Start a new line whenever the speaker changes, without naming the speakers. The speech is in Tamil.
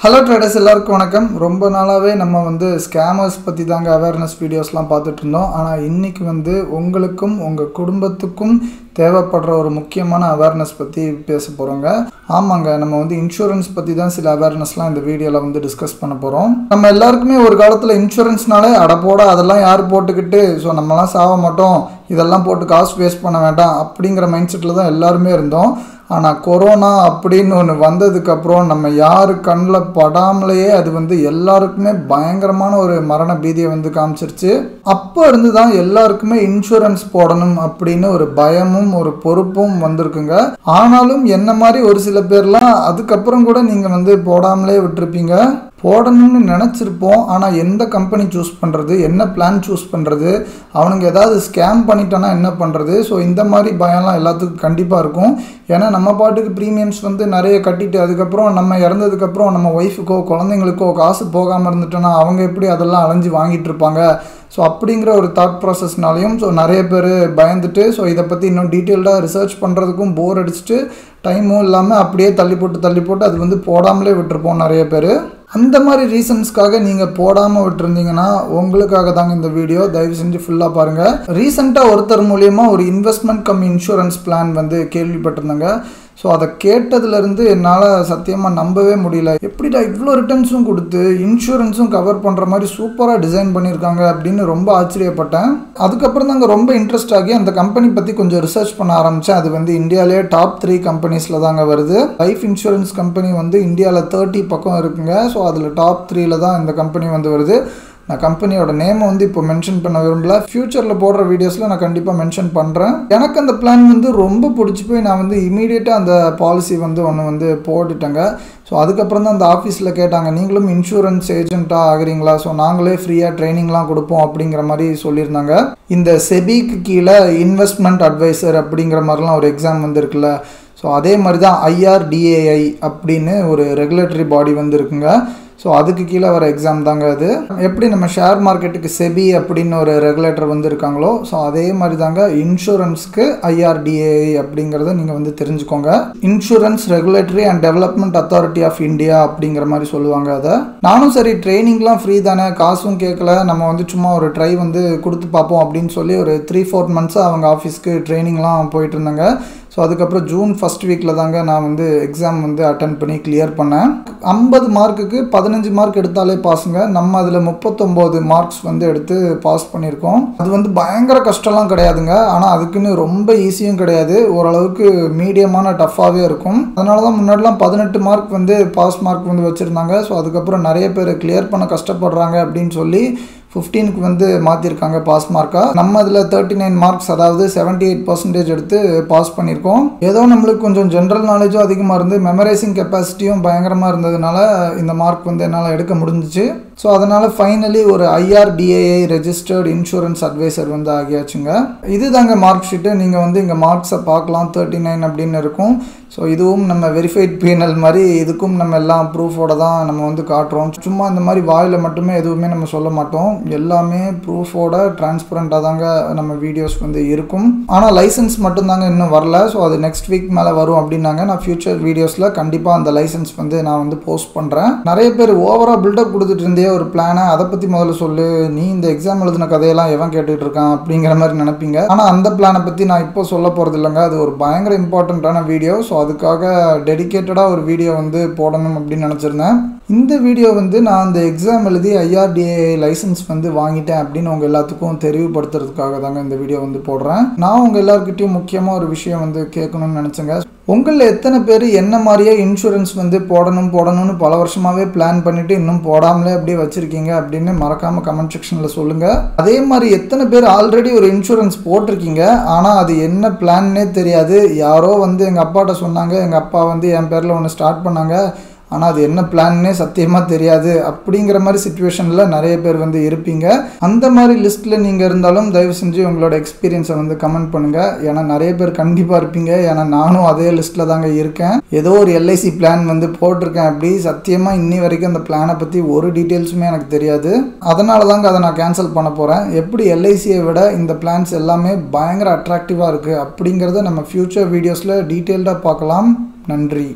ஹலோ ட்ரேடர்ஸ் எல்லாருக்கும் வணக்கம். ரொம்ப நாளாகவே நம்ம ஸ்கேமர்ஸ் பற்றி தாங்க அவேர்னஸ் வீடியோஸ்லாம் பார்த்துட்டு இருந்தோம். ஆனால் இன்றைக்கி உங்களுக்கும் உங்கள் குடும்பத்துக்கும் தேவைப்படுற ஒரு முக்கியமான அவேர்னஸ் பற்றி பேச போகிறோங்க. ஆமாங்க, நம்ம இன்சூரன்ஸ் பற்றி தான் சில அவேர்னஸ்லாம் இந்த வீடியோவில் டிஸ்கஸ் பண்ண போகிறோம். நம்ம எல்லாருக்குமே ஒரு காலத்தில் இன்சூரன்ஸ்னாலே அடப்போட அதெல்லாம் யார் போட்டுக்கிட்டு நம்மலாம் சாக மாட்டோம், இதெல்லாம் போட்டு காசு வேஸ்ட் பண்ண வேண்டாம் அப்படிங்கிற மைண்ட் செட்டில் தான் எல்லாருமே இருந்தோம். ஆனால் கொரோனா அப்படின்னு ஒன்று வந்ததுக்கப்புறம் நம்ம யார் கண்ணில் படாமலேயே அது எல்லாருக்குமே பயங்கரமான ஒரு மரண பீதியை காமிச்சிருச்சு. அப்போ இருந்து தான் எல்லாருக்குமே இன்சூரன்ஸ் போடணும் அப்படின்னு ஒரு பயமும் ஒரு பொறுப்பும் வந்திருக்குங்க. ஆனாலும் என்ன மாதிரி ஒரு சில பேர்லாம் அதுக்கப்புறம் கூட நீங்கள் போடாமலே விட்டுருப்பீங்க. போடணும்னு நினச்சிருப்போம், ஆனால் எந்த கம்பெனி சூஸ் பண்ணுறது, என்ன பிளான் சூஸ் பண்ணுறது, அவனுங்க ஏதாவது ஸ்கேம் பண்ணிட்டானா என்ன பண்ணுறது. இந்த மாதிரி பயம்லாம் எல்லாத்துக்கும் கண்டிப்பாக இருக்கும். ஏன்னா நம்ம பாட்டுக்கு ப்ரீமியம்ஸ் நிறைய கட்டிட்டு அதுக்கப்புறம் நம்ம இறந்ததுக்கப்புறம் நம்ம ஒய்ஃபுக்கோ குழந்தைங்களுக்கோ காசு போகாமல் இருந்துட்டோன்னா அவங்க எப்படி அதெல்லாம் அலைஞ்சு வாங்கிட்டு இருப்பாங்க. அப்படிங்கிற ஒரு தாட் ப்ராசஸ்னாலையும் நிறைய பேர் பயந்துட்டு இதை பற்றி இன்னும் டீட்டெயில்டாக ரிசர்ச் பண்ணுறதுக்கும் போர் அடிச்சுட்டு டைமும் இல்லாமல் அப்படியே தள்ளி போட்டு அது போடாமலே விட்டுருப்போம் நிறைய பேர். அந்த மாதிரி ரீசன்ஸ்க்காக நீங்கள் போடாமல் விட்டுருந்தீங்கன்னா உங்களுக்காக தாங்க இந்த வீடியோ. தயவு செஞ்சு ஃபுல்லாக பாருங்கள். ரீசெண்டாக ஒருத்தர் மூலியமாக ஒரு இன்வெஸ்ட்மெண்ட் கம் இன்சூரன்ஸ் பிளான் கேள்விப்பட்டிருந்தாங்க. அதை கேட்டதுலேருந்து என்னால் சத்தியமாக நம்பவே முடியல. எப்படிடா இவ்வளோ ரிட்டர்ன்ஸும் கொடுத்து இன்சூரன்ஸும் கவர் பண்ணுற மாதிரி சூப்பராக டிசைன் பண்ணியிருக்காங்க அப்படின்னு ரொம்ப ஆச்சரியப்பட்டேன். அதுக்கப்புறம் தாங்க ரொம்ப இன்ட்ரெஸ்ட் ஆகி அந்த கம்பெனி பற்றி கொஞ்சம் ரிசர்ச் பண்ண ஆரம்பித்தேன். அது இந்தியாவிலே டாப் 3 கம்பெனிஸில் தாங்க வருது. லைஃப் இன்சூரன்ஸ் கம்பெனி இந்தியாவில் 30 பக்கம் இருக்குங்க. அதில் டாப் 3ல் தான் இந்த கம்பெனி வருது. நான் கம்பெனியோட நேமை இப்போ மென்ஷன் பண்ண விரும்பல. ஃப்யூச்சரில் போடுற வீடியோஸில் நான் கண்டிப்பாக மென்ஷன் பண்ணுறேன். எனக்கு அந்த பிளான் ரொம்ப பிடிச்சி போய் நான் இமீடியட்டாக அந்த பாலிசி ஒன்று போட்டுட்டேங்க. அதுக்கப்புறம் தான் அந்த ஆஃபீஸில் கேட்டாங்க, நீங்களும் இன்சூரன்ஸ் ஏஜென்ட்டாக ஆகிறீங்களா, நாங்களே ஃப்ரீயாக ட்ரைனிங்லாம் கொடுப்போம் அப்படிங்கிற மாதிரி சொல்லியிருந்தாங்க. இந்த செபிக்கு கீழே இன்வெஸ்ட்மெண்ட் அட்வைசர் அப்படிங்கிற மாதிரிலாம் ஒரு எக்ஸாம் இருக்குல்ல, அதே மாதிரி தான் IRDAI அப்படின்னு ஒரு ரெகுலேட்டரி பாடி இருக்குங்க. அதுக்கு கீழே வர எக்ஸாம் தாங்க அது. எப்படி நம்ம ஷேர் மார்க்கெட்டுக்கு செபி அப்படின்னு ஒரு ரெகுலேட்டர் இருக்காங்களோ அதே மாதிரி தாங்க இன்சூரன்ஸ்க்கு IRDAI அப்படிங்கிறத நீங்கள் தெரிஞ்சுக்கோங்க. Insurance regulatory and development authority of India அப்படிங்கிற மாதிரி சொல்லுவாங்க அதை. நானும் சரி ட்ரைனிங்லாம் ஃப்ரீ தானே, காசும் கேட்கல, நம்ம சும்மா ஒரு ட்ரை கொடுத்து பார்ப்போம் அப்படின்னு சொல்லி ஒரு 3-4 மந்த்ஸாக அவங்க ஆஃபீஸ்க்கு ட்ரைனிங்லாம் போயிட்டு இருந்தாங்க. அதுக்கப்புறம் ஜூன் ஃபஸ்ட் வீக்கில் தாங்க நான் எக்ஸாம் அட்டன் பண்ணி கிளியர் பண்ணேன். 50 மார்க்குக்கு 15 மார்க் எடுத்தாலே பாஸுங்க. நம்ம அதில் 39 மார்க்ஸ் எடுத்து பாஸ் பண்ணியிருக்கோம். அது பயங்கர கஷ்டம்லாம் கிடையாதுங்க, ஆனால் அதுக்குன்னு ரொம்ப ஈஸியும் கிடையாது, ஓரளவுக்கு மீடியமான டஃப்பாகவே இருக்கும். அதனால தான் முன்னாடிலாம் 18 மார்க் பாஸ் மார்க் வச்சுருந்தாங்க. அதுக்கப்புறம் நிறைய பேர் கிளியர் பண்ண கஷ்டப்படுறாங்க அப்படின்னு சொல்லி 15க்கு மாற்றிருக்காங்க பாஸ் மார்க்காக. நம்ம அதில் 39 மார்க்ஸ், அதாவது 78% எடுத்து பாஸ் பண்ணியிருக்கோம். ஏதோ நம்மளுக்கு கொஞ்சம் ஜென்ரல் நாலேஜும் அதிகமாக இருந்து மெமரைசிங் கெப்பாசிட்டியும் பயங்கரமாக இருந்ததுனால இந்த மார்க் என்னால் எடுக்க முடிஞ்சிச்சு. அதனால் ஃபைனலி ஒரு IRDAI ரெஜிஸ்டர்டு இன்சூரன்ஸ் அட்வைசர் ஆகியாச்சுங்க. இது தாங்க மார்க் ஷீட்டு. நீங்கள் இங்கே மார்க்ஸை பார்க்கலாம், 39 அப்படின்னு இருக்கும். இதுவும் நம்ம வெரிஃபைட் பேனல் மாதிரி இதுக்கும் நம்ம எல்லாம் ப்ரூஃபோட தான் நம்ம காட்டுறோம். சும்மா இந்த மாதிரி வாயில் மட்டுமே எதுவுமே நம்ம சொல்ல மாட்டோம், எல்லாமே ப்ரூஃபோட டிரான்ஸ்பரண்ட்டாக தாங்க நம்ம வீடியோஸ் இருக்கும். ஆனால் லைசன்ஸ் மட்டும்தாங்க இன்னும் வரல. அது நெக்ஸ்ட் வீக் மேலே வரும் அப்படின்னாங்க. நான் ஃபியூச்சர் வீடியோஸில் கண்டிப்பாக அந்த லைசன்ஸ் நான் போஸ்ட் பண்ணுறேன். நிறைய பேர் ஓவராக பில்டப் கொடுத்துட்டு இருந்தே ஒரு பிளானை, அதை பற்றி முதல்ல சொல்லு, நீ இந்த எக்ஸாம் எழுதின கதையெல்லாம் எவன் கேட்டுட்டு இருக்கான் அப்படிங்கிற மாதிரி நினைப்பீங்க. ஆனால் அந்த பிளானை பற்றி நான் இப்போ சொல்ல போகிறது இல்லைங்க. அது ஒரு பயங்கர இம்பார்ட்டண்ட்டான வீடியோ. அதுக்காக டெடிக்கேட்டடாக ஒரு வீடியோ போடணும் அப்படின்னு நினச்சிருந்தேன். இந்த வீடியோ நான் அந்த எக்ஸாம் எழுதி IRDAI லைசன்ஸ் வாங்கிட்டேன் அப்படின்னு உங்கள் எல்லாத்துக்கும் தெளிவுபடுத்துறதுக்காக தாங்க இந்த வீடியோ போடுறேன். நான் உங்கள் எல்லாருக்கிட்டையும் முக்கியமாக ஒரு விஷயம் கேட்கணும்னு நினச்சேங்க. உங்களில் எத்தனை பேர் என்ன மாதிரியே இன்சூரன்ஸ் போடணும்னு பல வருஷமாகவே பிளான் பண்ணிவிட்டு இன்னும் போடாமலே அப்படியே வச்சுருக்கீங்க அப்படின்னு மறக்காமல் கமெண்ட் செக்ஷனில் சொல்லுங்கள். அதே மாதிரி எத்தனை பேர் ஆல்ரெடி ஒரு இன்சூரன்ஸ் போட்டிருக்கீங்க, ஆனால் அது என்ன பிளான்னே தெரியாது. யாரோ எங்கள் அப்பாட்ட சொன்னாங்க, எங்கள் அப்பா என் பேரில் ஒன்று ஸ்டார்ட் பண்ணாங்க, ஆனால் அது என்ன பிளான்னே சத்தியமாக தெரியாது அப்படிங்கிற மாதிரி சிச்சுவேஷனில் நிறைய பேர் இருப்பீங்க. அந்த மாதிரி லிஸ்ட்டில் நீங்கள் இருந்தாலும் தயவு செஞ்சு உங்களோட எக்ஸ்பீரியன்ஸை கமெண்ட் பண்ணுங்கள். ஏன்னா நிறைய பேர் கண்டிப்பாக இருப்பீங்க. ஏன்னா நானும் அதே லிஸ்ட்டில் தாங்க இருக்கேன். ஏதோ ஒரு LIC பிளான் போட்டிருக்கேன், அப்படி சத்தியமாக இன்னி வரைக்கும் அந்த பிளானை பற்றி ஒரு டீட்டெயில்ஸுமே எனக்கு தெரியாது. அதனால தாங்க அதை நான் கேன்சல் பண்ண போகிறேன். எப்படி LICயை விட இந்த பிளான்ஸ் எல்லாமே பயங்கர அட்ராக்டிவாக இருக்குது அப்படிங்கிறத நம்ம ஃப்யூச்சர் வீடியோஸில் டீட்டெயில்டாக பார்க்கலாம். நன்றி.